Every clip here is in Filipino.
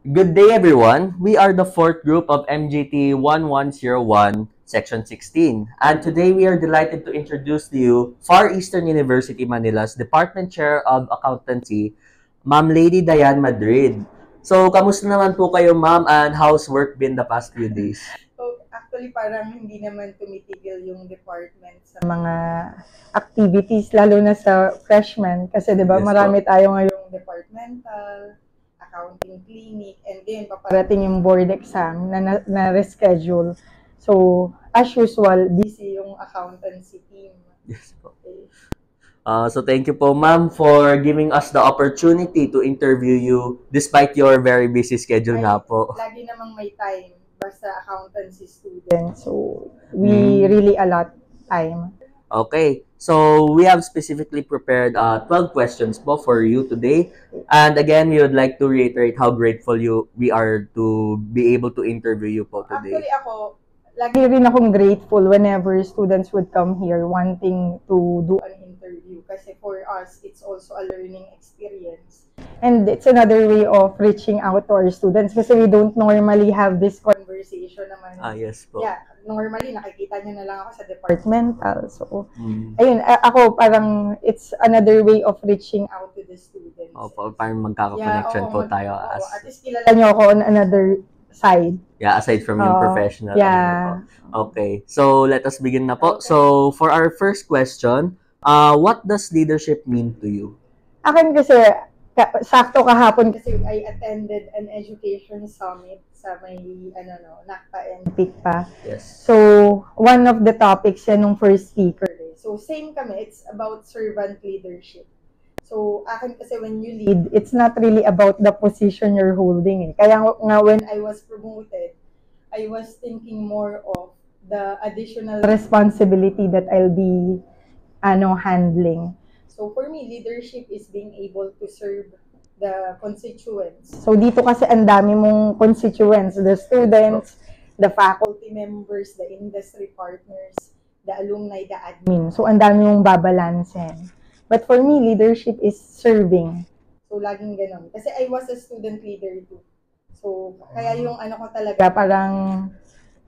Good day, everyone. We are the fourth group of MGT 1101, Section 16. And today we are delighted to introduce to you Far Eastern University Manila's Department Chair of Accountancy, Ma'am Lady Diane Madrid. So, kamusta naman po kayo, ma'am, and how's work been the past few days? So, actually, parang hindi naman tumitigil yung department sa mga activities, lalo na sa freshman. Kasi, di ba, Yes, marami tayo ngayong departmental, accounting clinic, and then paparating yung board exam na reschedule. So, as usual, busy yung accountancy team. Yes po. So thank you po, ma'am, for giving us the opportunity to interview you despite your very busy schedule nga po. Lagi namang may time basta accountancy student. So, we really allot time. Okay. So we have specifically prepared 12 questions po for you today. And again, we would like to reiterate how grateful we are to be able to interview you po today. Actually, lagi rin akong grateful whenever students would come here wanting to do an interview. Kasi for us, it's also a learning experience. And it's another way of reaching out to our students kasi we don't normally have this conversation naman. Yes po. Yeah, normally nakikita nyo na lang ako sa departmental. So, ayun, ako parang it's another way of reaching out to the students. Opo, parang magkaka-connection po tayo. At least kilala nyo ako on another side. Yeah, aside from yung professional. Yeah. Okay. So, let us begin na po. Okay. So, for our first question, what does leadership mean to you? Akin kasi, sakto kahapon kasi I attended an education summit sa may, NACPA and PICPA. Yes. So, one of the topics yan nung first speaker. So, same kami. It's about servant leadership. So, akin kasi when you lead, it's not really about the position you're holding. Kaya nga when I was promoted, I was thinking more of the additional responsibility that I'll be handling. So, for me, leadership is being able to serve the constituents. So, dito kasi ang dami mong constituents, the students, the faculty members, the industry partners, the alumni, the admin. So, ang dami mong babalansin. But for me, leadership is serving. So, laging ganun. Kasi I was a student leader too. So, kaya yung ko talaga, parang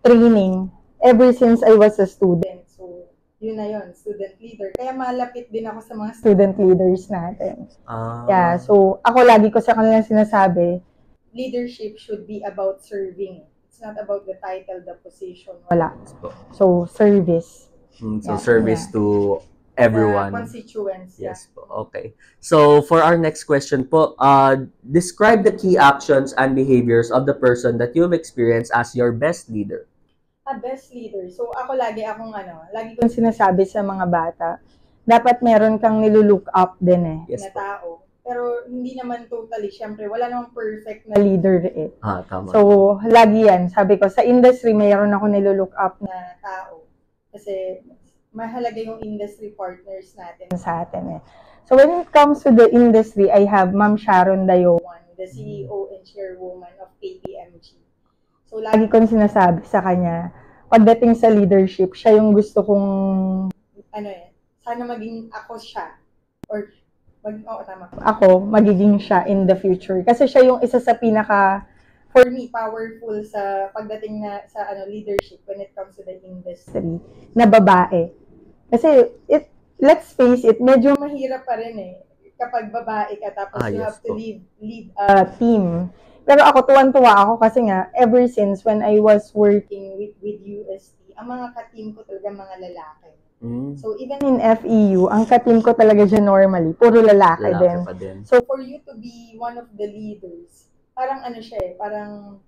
training, ever since I was a student. So, yun na yun, student leader. Kaya malapit din ako sa mga student leaders natin. Yeah, so, ako lagi ko sa kanila sinasabi, leadership should be about serving. It's not about the title, the position. Wala. So, service. So, service to everyone. Constituents. Yes po. Okay. So, for our next question po, describe the key actions and behaviors of the person that you've experienced as your best leader. A best leader. So, lagi kong sinasabi sa mga bata, dapat meron kang nilulook up din Yes na po. tao. Pero, hindi naman totally, syempre, wala namang perfect na leader Tama. So, lagi yan. Sabi ko, sa industry, mayroon ako nilulook up na tao. Kasi, mahalaga yung industry partners natin sa atin So when it comes to the industry, I have Ma'am Sharon Dayowan, the CEO and chairwoman of KPMG. So lagi kong sinasabi sa kanya, pagdating sa leadership, siya yung gusto kong, sana maging ako siya. Or, ako, magiging siya in the future. Kasi siya yung isa sa for me, powerful sa pagdating na sa leadership when it comes to the industry, na babae. Kasi, let's face it, medyo mahirap pa rin kapag babae ka, tapos you have to lead a team. Pero ako, tuwan-tuwa ako kasi nga, ever since when I was working with UST, ang mga ka-team ko talaga mga lalaki. So, even in FEU, ang ka-team ko talaga dyan normally, puro lalaki din. So, for you to be one of the leaders, parang parang,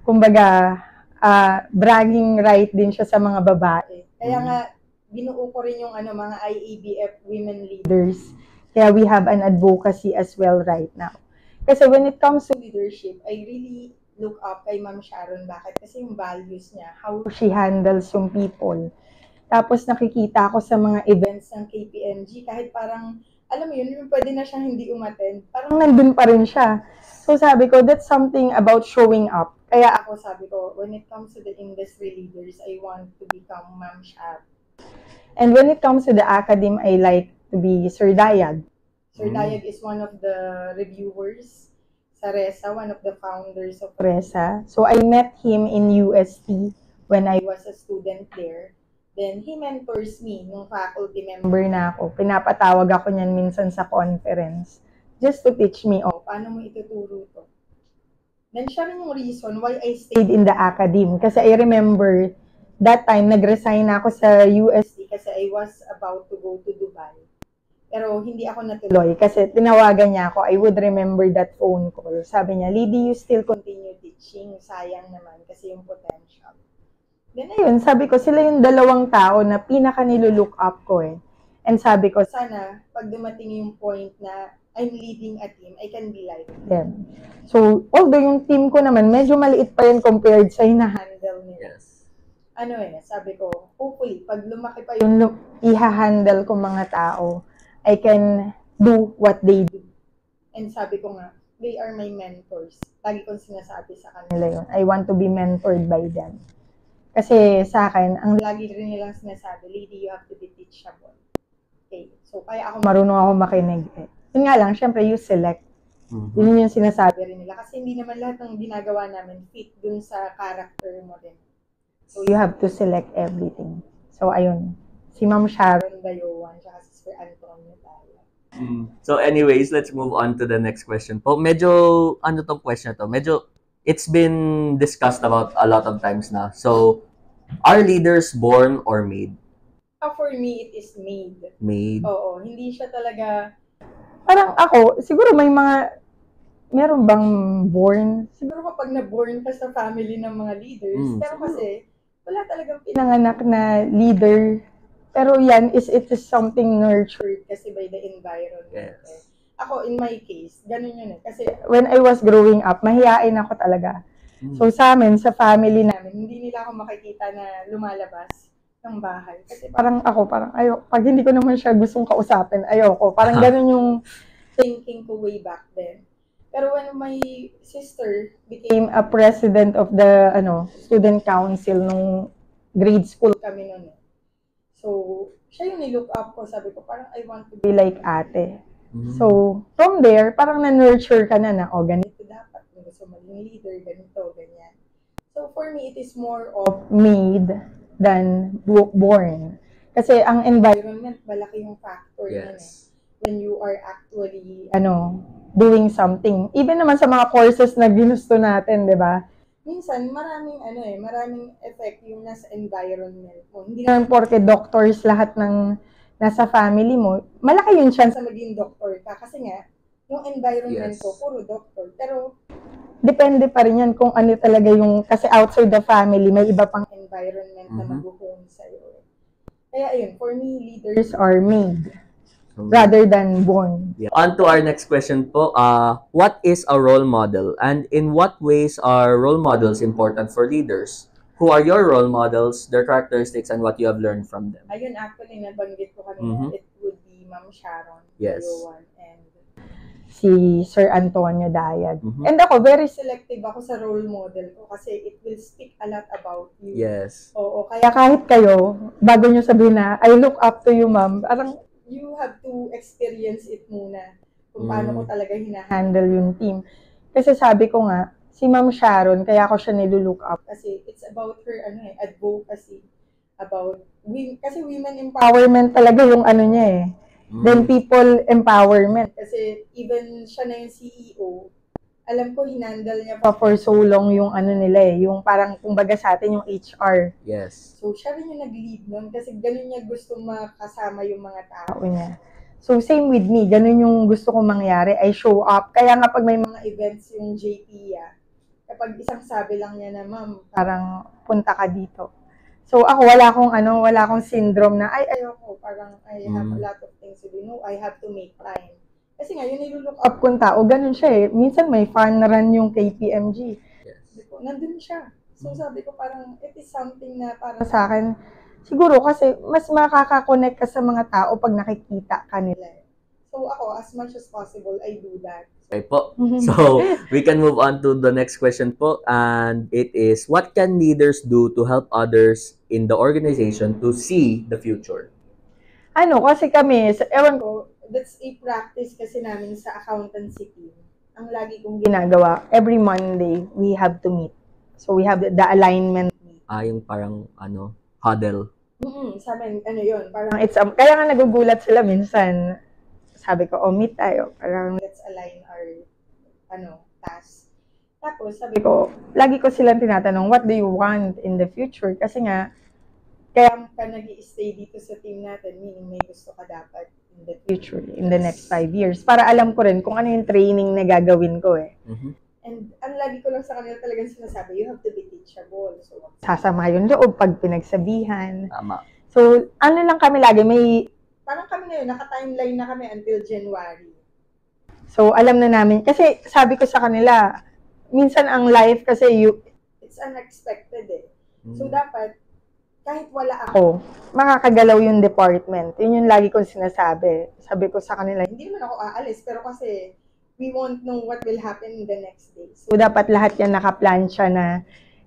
kumbaga, bragging right din siya sa mga babae. Kaya nga, binuo ko rin yung mga IABF women leaders. Kaya we have an advocacy as well right now. Kasi when it comes to leadership, I really look up kay Ma'am Sharon. Bakit? Kasi yung values niya, how she handles yung people. Tapos nakikita ako sa mga events ng KPMG, kahit parang, alam mo yun, pwede na siyang hindi umattend. Parang nandun pa rin siya. So sabi ko, that's something about showing up. Kaya ako sabi ko, when it comes to the industry leaders, I want to become Ma'am Sharon. And when it comes to the academe, I like to be Sir Dayag. Sir Dayag is one of the reviewers sa RESA, one of the founders of RESA. So I met him in UST when I was a student there. Then he mentors me nung faculty member na ako. Pinapatawag ako niyan minsan sa conference just to teach me, paano mo ituturo to? Then siya rin yung reason why I stayed in the academe. Kasi I remember that time, nag-resign ako sa UST kasi I was about to go to Dubai. Pero hindi ako natuloy kasi tinawagan niya ako. I would remember that phone call. Sabi niya, Liddy, you still continue teaching. Sayang naman kasi yung potential. Then ayun, sabi ko, sila yung dalawang tao na pinaka nilulook up ko eh. And sabi ko, sana pag dumating yung point na I'm leading a team, I can be like them. So, although yung team ko naman, medyo maliit pa yun compared sa hina-handle nila. Yes. Sabi ko, hopefully, pag lumaki pa yung iha-handle ko mga tao, I can do what they do. And sabi ko nga, they are my mentors. Lagi kong sinasabi sa kanila yun. I want to be mentored by them. Kasi sa akin, ang lagi rin nilang sinasabi, Lady, you have to be teachable. Okay, so kaya ako marunong ako makinig eh. Yun nga lang, syempre you select. Yun yung sinasabi rin nila. Kasi hindi naman lahat ng ginagawa namin fit dun sa character mo rin. So you have to select everything. So ayun, si Ma'am Sharon Dayowan, tsaka si Sir Antonio Daya. So anyways, let's move on to the next question po. Medyo, ano tong question to? Medyo, it's been discussed about a lot of times na. So, are leaders born or made? For me, it is made. Made. Oo, hindi siya talaga. Parang ako, siguro meron bang born? Siguro kapag na-born ka sa family ng mga leaders, pero kasi wala talagang pinanganak na leader. Pero yan, it is something nurtured kasi by the environment. Yes. Ako, in my case, ganun yun eh. Kasi when I was growing up, mahihain ako talaga. So sa amin, sa family namin, hindi nila ako makikita na lumalabas ng bahay. Kasi parang ayoko. Pag hindi ko naman siya gustong kausapin, ayoko. Parang ganun yung thinking ko way back then. Pero when my sister became a president of the student council nung grade school kami noon. So, siya yung nilook up ko. Sabi ko, parang I want to be like ate. So, from there, parang na-nurture ka na ganito dapat. Gusto maging leader, ganito, ganyan. So, for me, it is more of made than born. Kasi ang environment, malaki yung factor yun eh. When you are actually, doing something. Even naman sa mga courses na ginusto natin, di ba? Minsan, maraming effect yung nasa environment mo. Hindi naman porke doctors lahat ng nasa family mo, malaki yung chance na maging doctor ka. Kasi nga, yung environment ko, puro doctor. Pero, depende pa rin yan kung ano talaga yung, kasi outside the family, may iba pang environment na mag-home sa'yo. Kaya ayun, for me, leaders are made rather than born. Yeah. On to our next question po. What is a role model? And in what ways are role models important for leaders? Who are your role models, their characteristics, and what you have learned from them? Ayun, actually, nabanggit ko kanina, it would be Ma'am Sharon Dayowan and si Sir Antonio Dayag. And ako, very selective ako sa role model ko kasi it will speak a lot about you. Yes. Oo, kaya kahit kayo, bago nyo sabihin na, I look up to you, ma'am, parang you have to experience it muna kung paano ko talaga hinahandle yung team. Kasi sabi ko nga, si Ma'am Sharon, kaya ako siya nilulook up kasi it's about her advocacy about kasi women empowerment talaga yung niya eh. Then people empowerment kasi even siya na yung CEO, alam ko hinandle niya pa for so long yung nila eh, yung parang kumbaga sa atin yung HR. Yes. So siya rin yung nag-lead nun kasi ganun niya gusto makasama yung mga tao niya. So same with me, ganun yung gusto kong mangyari. I show up. Kaya nga pag may mga events yung JP kapag isang sabi lang niya na, ma'am, parang punta ka dito. So ako wala akong syndrome na ayoko, parang I have a lot of things to do. No, I have to make time. Kasi nga, yun nilulook up kong tao, ganun siya eh. Minsan may fun run yung KPMG. Yes. Nandun siya. So sabi ko parang, it is something na para sa akin, siguro kasi mas makaka-connect ka sa mga tao pag nakikita ka nila. So ako, as much as possible, I do that. Okay po. So, we can move on to the next question po. And it is, what can leaders do to help others in the organization to see the future? Kasi kami, ewan ko, that's a practice kasi namin sa accountancy team. ang lagi kong ginagawa, every Monday, we have to meet. So, we have the alignment meet. Yung parang, huddle. Sabi, yun, parang kaya nga nagugulat sila minsan. Sabi ko, meet tayo. Parang, let's align our, task. Tapos, sabi ko, lagi ko silang tinatanong, what do you want in the future? Kasi nga, kaya ka nag-i-stay dito sa team natin, meaning may gusto ka dapat in the future, in the next 5 years. Para alam ko rin kung ano yung training na gagawin ko eh. And ang lagi ko lang sa kanila talagang sinasabi, you have to be teachable. So, sasama yung loob pag pinagsabihan. Tama. So, ano lang kami lagi, parang kami ngayon, naka-timeline na kami until January. So, alam na namin, kasi sabi ko sa kanila, minsan ang life kasi it's unexpected eh. So, dapat, kahit wala ako, makakagalaw yung department. Yun yung lagi kong sinasabi. Sabi ko sa kanila, hindi naman ako aalis, pero kasi, we won't know what will happen in the next day. So, dapat lahat yan nakaplan siya na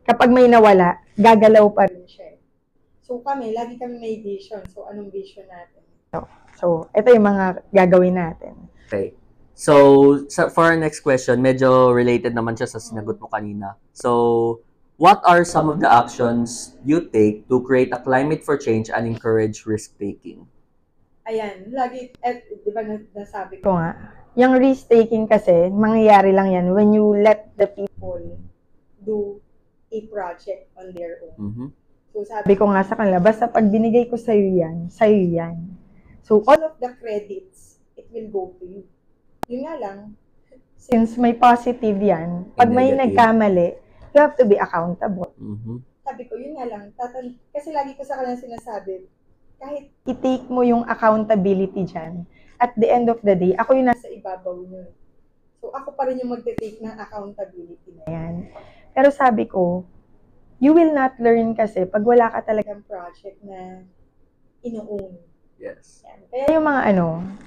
kapag may nawala, gagalaw pa rin siya. So, lagi kami may vision. So, anong vision natin? So, ito yung mga gagawin natin. Okay. So, for our next question, medyo related naman siya sa sinagot mo kanina. So, what are some of the actions you take to create a climate for change and encourage risk-taking? Ayan, lagi, di ba nasabi ko nga, yung risk-taking kasi, mangyayari lang yan when you let the people do a project on their own. So, sabi ko nga sa kanila, basta pag binigay ko sa'yo yan, sa'yo yan. So, all of the credits, it will go to you. Yun nga lang, since may positive yan, pag may nagkamali, you have to be accountable. Sabi ko, yun nga lang, kasi lagi ko sa kanila sinasabi, kahit i-take mo yung accountability dyan, at the end of the day, ako yung nasa ibabaw nyo. So, ako pa rin yung magte-take ng accountability na yan. Pero sabi ko, you will not learn kasi pag wala ka talagang project na ino-own. Yes. Yan. Kaya yung mga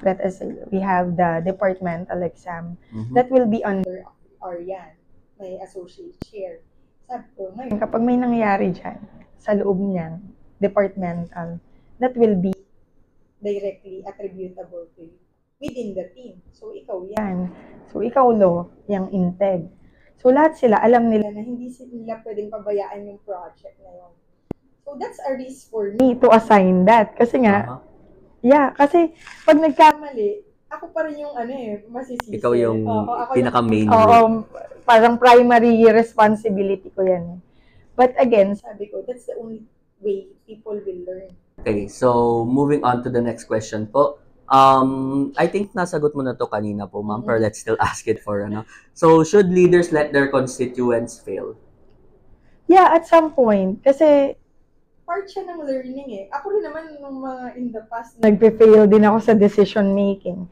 let us say, we have the departmental exam that will be under our yan, may associate chair. Sabi ko, ngayon, kapag may nangyari dyan, sa loob niyang departmental, that will be directly attributable to you within the team. So, ikaw yan. So, ikaw yung integ. So, lahat sila, alam nila na hindi sila pwedeng pabayaan yung project na yun. So, that's a risk for me to assign that. Kasi nga, kasi pag nagkamali, ako pa rin yung masisisi. Ikaw yung pinaka-main. Parang primary responsibility ko yan. But again, sabi ko, that's the only way people will learn. Okay, so moving on to the next question po. I think nasagot mo na to kanina po, ma'am, pero let's still ask it for So, should leaders let their constituents fail? Yeah, at some point. Kasi part siya ng learning eh. Ako rin naman nung mga in the past, nagpe-fail din ako sa decision making.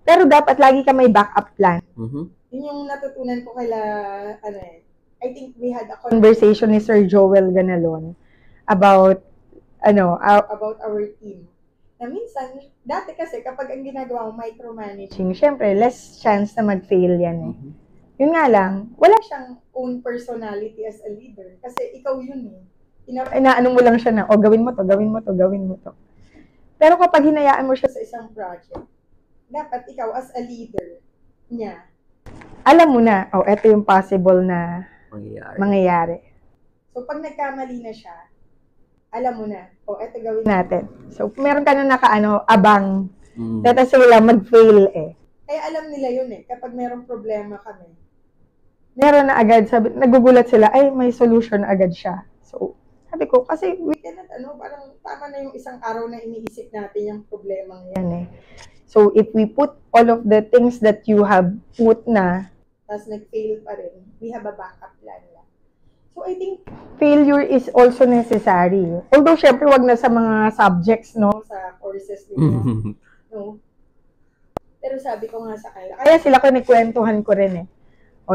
Pero dapat lagi ka may backup plan. Yun yung natutunan ko I think we had a conversation ni Sir Joel Ganalon about our team. Na minsan, dati kasi kapag ang ginagawa mo micromanaging, syempre, less chance na mag-fail yan eh. Yun nga lang, wala siyang own personality as a leader. Kasi ikaw yun eh. Inaano mo lang siya na, gawin mo to, gawin mo to, gawin mo to. Pero kapag hinayaan mo siya sa isang project, dapat ikaw as a leader niya, alam mo na, eto yung possible na mangyayari. So, pag nagkamali na siya, alam mo na, eto gawin natin. So, meron ka na abang. Data sila mag-fail eh. Kaya alam nila yun eh, kapag merong problema kami, meron na agad, nagugulat sila, may solution na agad siya. So, sabi ko, kasi we cannot, parang tama na yung isang araw na iniisip natin yung problema yan eh. So, if we put all of the things that you have put na, tapos nag-fail pa rin, we have a backup plan lang. So, I think failure is also necessary. Although, syempre, wag na sa mga subjects, sa courses nila. No? Pero sabi ko nga sa kanila, kaya sila ko nagkwentuhan ko rin eh.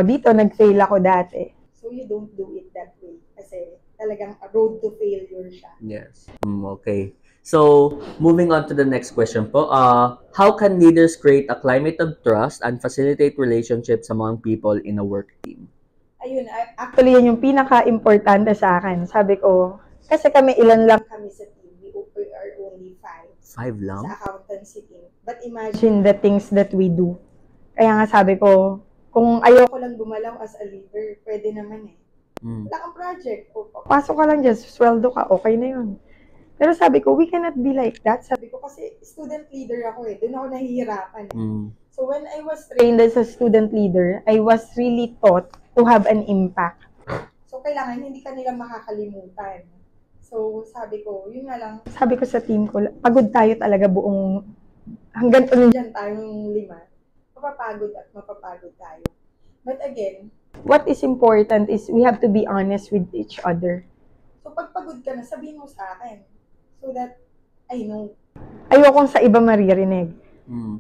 Dito, nag-fail ako dati. So, you don't do it that way. Kasi, talagang a road to failure siya. Yes. Okay. So, moving on to the next question po. How can leaders create a climate of trust and facilitate relationships among people in a work team? Ayun, actually, yan yung pinaka-importante sa akin. Sabi ko, kasi ilan lang kami sa team. We are only 5. 5 lang? Sa accountancy team. But imagine the things that we do. Kaya nga sabi ko, Kung ayoko lang gumalaw as a leader, pwede naman eh. Mm. Wala kang project. O, pasok ka lang dyan, sweldo ka, okay na yun. Pero sabi ko, we cannot be like that. Sabi ko, kasi student leader ako eh. Doon ako nahihirapan eh. Mm. So when I was trained as a student leader, I was really taught to have an impact. So kailangan hindi ka nila makakalimutan. So sabi ko, yun nga lang. Sabi ko sa team ko, pagod tayo talaga buong, hanggang dyan tayong 5. Mapapagod tayo. But again, what is important is we have to be honest with each other. So pag pagod ka na, sabihin mo sa akin. So that I know. Ayokong sa iba maririnig.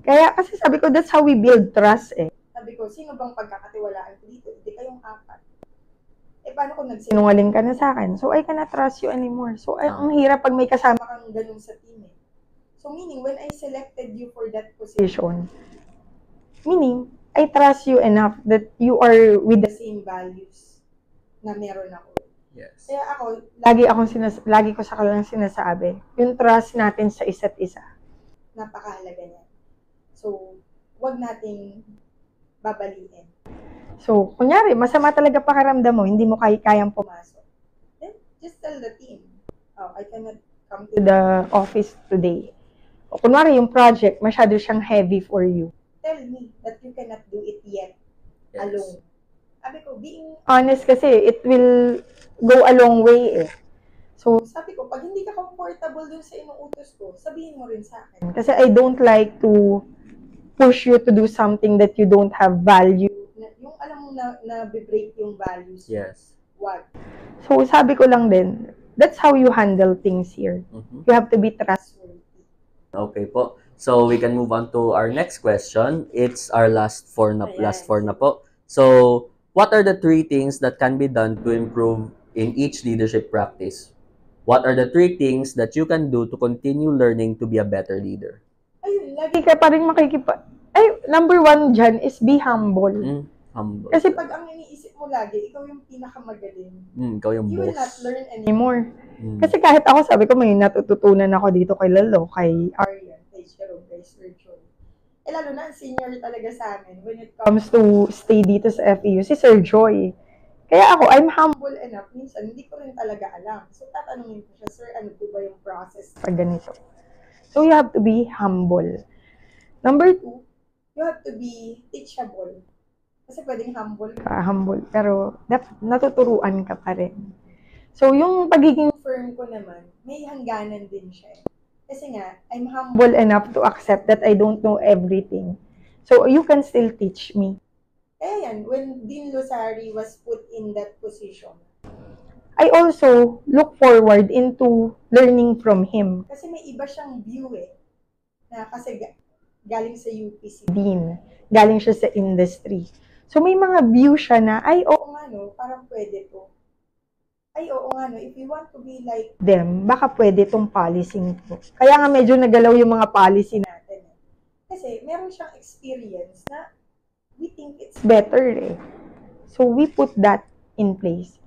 Kaya kasi sabi ko, that's how we build trust eh. Sabi ko, sino bang pagkakatiwalaan ko dito? Hindi kayong 4. Eh paano kung nagsinungaling ka na sa akin? So I cannot trust you anymore. So ang hirap pag may kasama kang ganun sa team eh. So meaning, when I selected you for that position, meaning, I trust you enough that you are with the same values na meron ako. Yes. Kaya ako, lagi ko sa kanilang sinasabi, yung trust natin sa isa't isa, napakahalaga niya. So, wag nating babaliin. So, kunyari, masama talaga pakiramdam mo, hindi mo kayang pumasok. Then, just tell the team, oh, I cannot come to the office today. O kunwari, yung project, masyado siyang heavy for you. Tell me that you cannot do it yet alone. Sabi ko, being honest kasi, it will go a long way eh. So, sabi ko, pag hindi ka comfortable dun sa inuutos ko, sabihin mo rin sa akin. Kasi I don't like to push you to do something that you don't have value. Yung alam mo na break yung values. Yes. Wag. So, sabi ko lang din, that's how you handle things here. You have to be trustworthy. Okay po. So, we can move on to our next question. It's our last four na po. So, what are the 3 things that can be done to improve in each leadership practice? What are the 3 things that you can do to continue learning to be a better leader? Ayun, lagi ka pa rin number 1 dyan is be humble. Humble. Kasi pag ang iniisip mo lagi, ikaw yung pinakamagaling. Ikaw yung you boss. will not learn anymore. Kasi kahit ako, sabi ko, may natututunan ako dito kay Lalo, kay Aryan, kay Jerome, kay Sir Joy. Eh lalo na, senior talaga sa amin when it comes to stay dito sa FEU, si Sir Joy. Kaya ako, I'm humble enough. Minsan, hindi ko rin talaga alam. So, tatanungin ko siya, Sir, ano po ba yung process pag ganito? So, you have to be humble. Number 2, you have to be teachable. Kasi pwedeng humble, pero natuturuan ka pa rin. So, yung pagiging firm ko naman, may hangganan din siya. Kasi nga, I'm humble enough to accept that I don't know everything. So, you can still teach me. Kaya yan, when Dean Losari was put in that position, I also look forward into learning from him. Kasi may iba siyang view eh. Na kasi galing sa UPC Dean, galing siya sa industry. So may mga view siya na, ay oo nga no, parang pwede to. Ay oo nga no, if you want to be like them, baka pwede tong policy to. Kaya nga medyo nagalaw yung mga policy natin. Kasi meron siyang experience na we think it's better eh. So we put that in place.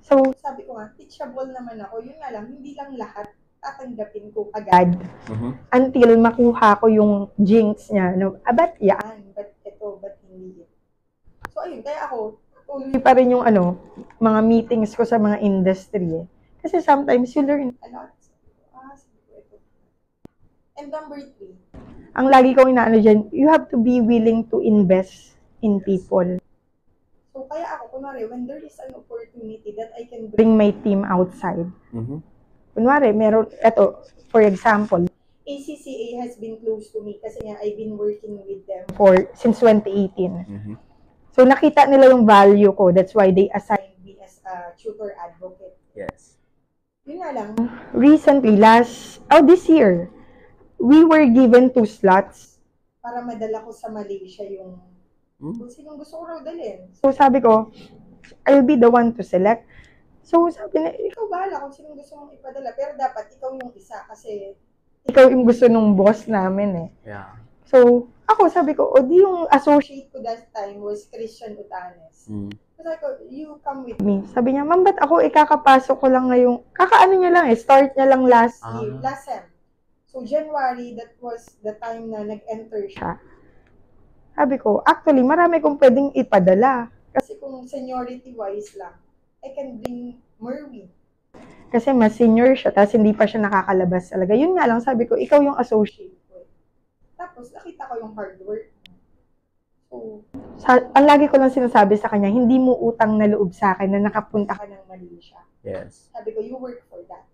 So sabi ko nga, teachable naman ako. Yun nga lang, hindi lang lahat tatanggapin ko agad. Until makuha ko yung jinx niya. No? Ba't yan? Ba't ito? Ba't hindi? So ayun, kaya ako, tuloy pa rin yung mga meetings ko sa mga industry eh. Kasi sometimes you learn a lot. And number 3, ang lagi kong inaano dyan, you have to be willing to invest in people. So kaya ako, kunwari, when there is an opportunity that I can bring my team outside, kunwari, meron, for example, ACCA has been close to me kasi nga I've been working with them since 2018. So, nakita nila yung value ko. That's why they assigned me as a tutor advocate. Yes. Yun nga lang. Recently, this year, we were given 2 slots para madala ko sa Malaysia yung kung sinong gusto ko raw dalhin. So, sabi ko, I'll be the one to select. So, sabi na, ikaw bahala kung sinong gusto mong ipadala. Pero dapat ikaw yung isa kasi ikaw yung gusto nung boss namin eh. Yeah. So, ako sabi ko, di yung associate ko that time was Christian Utanes. So, sabi ko, you come with me. Sabi niya, ma'am, ba't ako kakapasok ko lang ngayong, kakaano niya lang start niya lang last year, last sem. So, January, that was the time na nag-enter siya. Sabi ko, actually, marami kong pwedeng ipadala. Kasi kung seniority-wise lang, I can bring Merwin. Kasi mas senior siya, tapos hindi pa siya nakakalabas talaga. Yun nga lang, sabi ko, ikaw yung associate ko. Tapos, nakita ko yung hard work. So, ang lagi ko lang sinasabi sa kanya, hindi mo utang na loob sa akin na nakapunta ka ng Malaysia. Yes. Sabi ko, you work for that.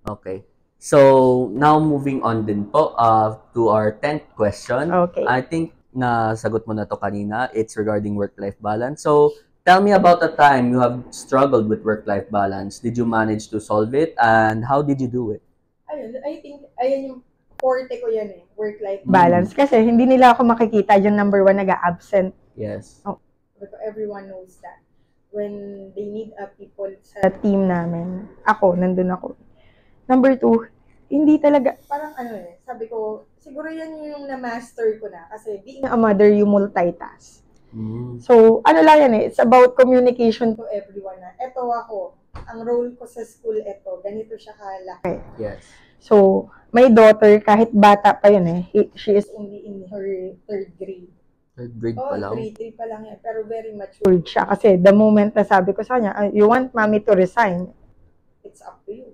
Okay. So, now moving on din po to our 10th question. Okay. I think nasagot mo na to kanina. It's regarding work-life balance. So, tell me about the time you have struggled with work-life balance. Did you manage to solve it? And how did you do it? Ayun, I think, ayan yung forte ko yan work-life balance. Kasi hindi nila ako makikita yung number 1 nag-absent. Yes. Oh, everyone knows that. When they need people sa team namin, nandun ako. Number 2, hindi talaga, parang sabi ko, siguro yan yung na-master ko na. Kasi being a mother, you multitask. So, lang yan it's about communication to everyone na, eto ako, ang role ko sa school, ganito siya kalaki. Yes. So, my daughter, kahit bata pa yun she is only in her 3rd grade. 3rd grade pa lang? 3 pa lang yan, pero very matured siya. Kasi the moment na sabi ko sa kanya, you want mommy to resign, it's up to you.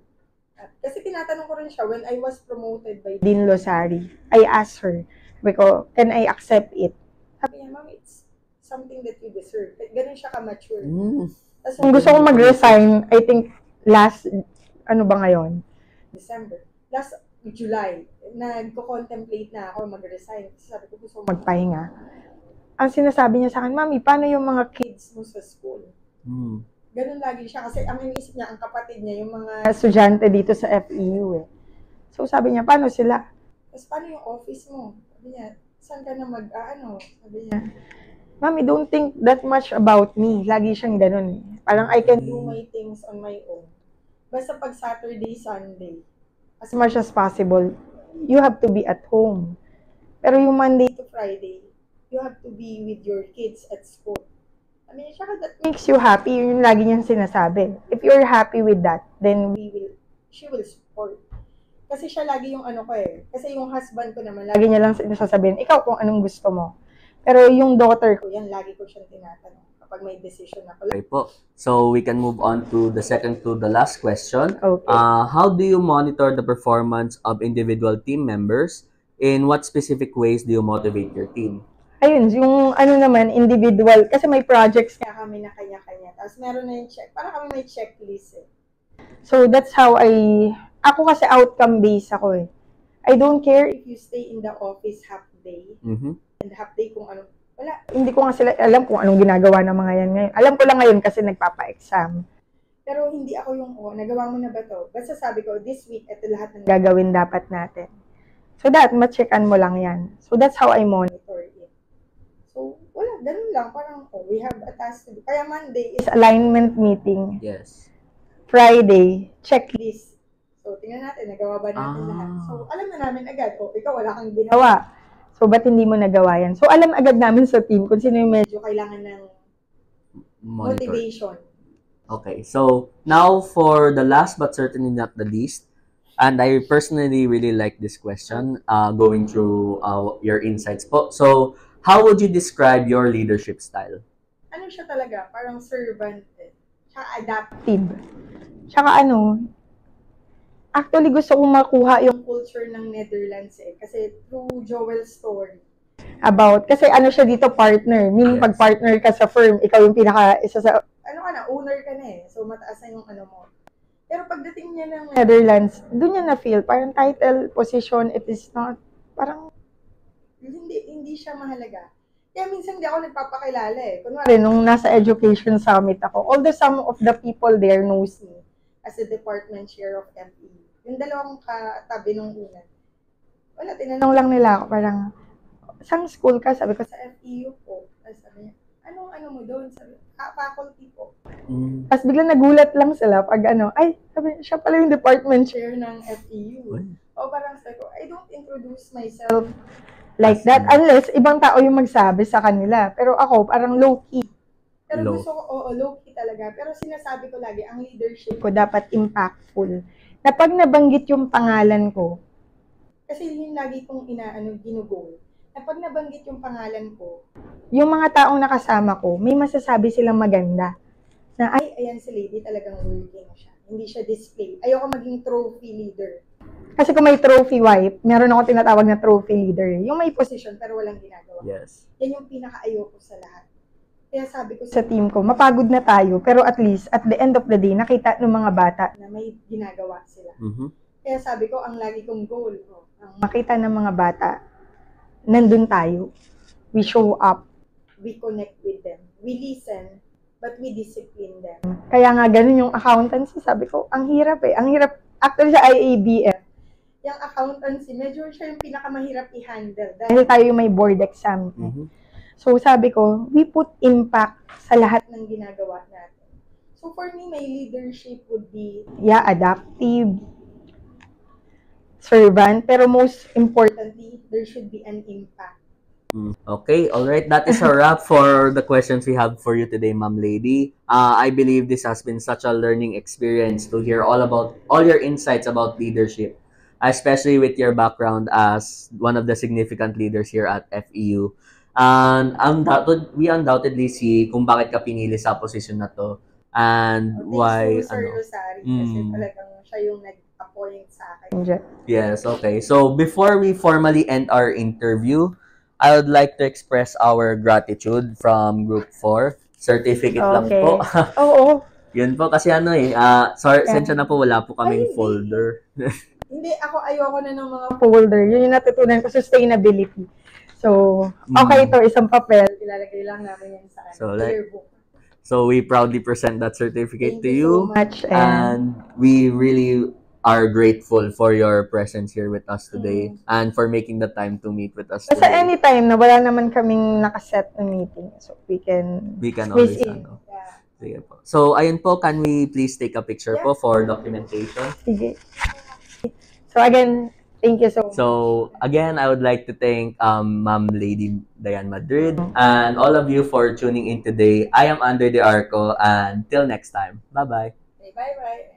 Kasi tinatanong ko rin siya, when I was promoted by Dean Losari, I asked her, sabi ko, can I accept it? Sabi niya, Mami, it's something that you deserve. Ganun siya ka-mature. Tapos kung gusto kong mag-resign, I think last, December. Last July, nagko-contemplate na ako mag-resign. Sabi ko, gusto ko magpahinga. Ang sinasabi niya sa akin, Mami, paano yung mga kids mo sa school? Ganun lagi siya. Kasi ang iniisip niya, ang kapatid niya, yung mga estudyante dito sa FEU So sabi niya, paano sila? Tapos paano yung office mo? Sabi niya, saan ka na Sabi niya, Mami, don't think that much about me. Lagi siyang ganun Parang I can do my things on my own. Basta pag Saturday, Sunday, as much as possible, you have to be at home. Pero yung Monday to Friday, you have to be with your kids at school. I mean, that makes you happy. Yun yung lagi niyang sinasabi. If you're happy with that, then she will support. Kasi siya lagi yung Kasi yung husband ko naman, lagi niya lang sinasabihin, ikaw kung anong gusto mo. Pero yung daughter ko, yan, lagi ko siyang tinatanong kapag may decision ako. Okay po. So, we can move on to the second to the last question. Okay. How do you monitor the performance of individual team members? In what specific ways do you motivate your team? Ayun, yung naman, individual. Kasi may projects nga kami na kanya-kanya. Tapos meron na yung parang kami may checklist So, that's how ako kasi outcome-based ako I don't care if you stay in the office half day. And half day kung ano. Wala. Hindi ko nga sila alam kung anong ginagawa ng mga yan ngayon. Alam ko lang ngayon kasi nagpapa-exam. Pero hindi ako yung, nagawa mo na ba to? Basta sabi ko, this week, ito lahat ng gagawin dapat natin. So that, ma-checkan mo lang yan. So that's how I monitor it. So, wala, ganun lang. Parang, we have a task to do. Kaya Monday is alignment meeting. Yes. Friday, checklist. So, tingnan natin, nagawa ba natin lahat? So, alam na namin agad, ikaw wala kang ginawa. So, ba't hindi mo nagawa yan? So, alam agad namin sa team kung sino yung medyo kailangan ng motivation. Okay, so now for the last but certainly not the least, and I personally really like this question, going through your insights po. So, how would you describe your leadership style? Ano siya talaga? Parang servant. Tsaka adaptive. Tsaka actually, gusto kong makuha yung culture ng Netherlands Kasi through Joel's story. Kasi siya dito, partner. Meaning, pag partner ka sa firm, ikaw yung isa sa, owner ka na So, mataas na yung mo. Pero pagdating niya ng Netherlands, doon niya na-feel, parang title, position, it is not, parang, hindi siya mahalaga. Kaya minsan hindi ako nagpapakilala Kunwari, nung nasa education summit ako, although some of the people there knows me as a department chair of FEU. Yung dalawang katabi nung una. Wala, tinanong lang nila ako, parang, saan school ka? Sabi ko, sa FEU po. Sabi niya, anong mo doon? Sabi, faculty po. Tapos biglang nagulat lang sila pag sabi, siya pala yung department chair ng FEU. Parang sabi ko, I don't introduce myself like that unless ibang tao yung magsabi sa kanila. Pero ako, parang low-key. Pero gusto ko, low-key talaga. Pero sinasabi ko lagi, ang leadership ko dapat impactful. Na pag nabanggit yung pangalan ko, kasi yun lagi kong ginugol, na pag nabanggit yung pangalan ko, yung mga taong nakasama ko, may masasabi silang maganda. Na, ay, ayan si lady, talagang working siya. Hindi siya display. Ayoko maging trophy leader. Kasi kung may trophy wife, meron ako tinatawag na trophy leader. Yung may position pero walang ginagawa. Yes. Yan yung pinaka-ayoko sa lahat. Kaya sabi ko sa team ko, mapagod na tayo, pero at least, at the end of the day, nakita ng mga bata na may ginagawa sila. Kaya sabi ko, ang lagi kong goal, ang makita ng mga bata, nandun tayo. We show up. We connect with them. We listen, but we discipline them. Kaya nga, ganun yung accountancy. Sabi ko, ang hirap eh. Ang hirap, actually sa IABF, yung accountancy, medyo siya yung pinakamahirap i-handle. Dahil tayo yung may board exam. So sabi ko, we put impact sa lahat ng ginagawa natin. So for me, my leadership would be, adaptive, servant, pero most importantly, there should be an impact. Okay, all right. That is a wrap for the questions we have for you today, Ma'am Lady. I believe this has been such a learning experience to hear all your insights about leadership, especially with your background as one of the significant leaders here at FEU. And we undoubtedly see kung bakit ka pinili sa posisyon na to and why. Thanks to Sir Rosari kasi talagang siya yung nag-appoint sa akin. Yes, okay. So before we formally end our interview, I would like to express our gratitude from Group 4. Certificate lang po. Oo. Yun po kasi sorry, sensya na po, wala po kaming folder. Hindi, ayoko na ng mga folder. Yun yung natutunan ko, sustainability. So, okay ito, isang papel, ilalagay lang namin yan sa yearbook. So, we proudly present that certificate to you. Thank you so much. And we really are grateful for your presence here with us today and for making the time to meet with us today. Sa anytime na wala naman kaming nakaset na meeting. So, we can always Sige po. So, ayun po, can we please take a picture po for documentation? Sige. So, again, thank you so much. So, again, I would like to thank Ma'am Lady Diane Madrid and all of you for tuning in today. I am Under the Arco and till next time. Bye-bye. Bye-bye.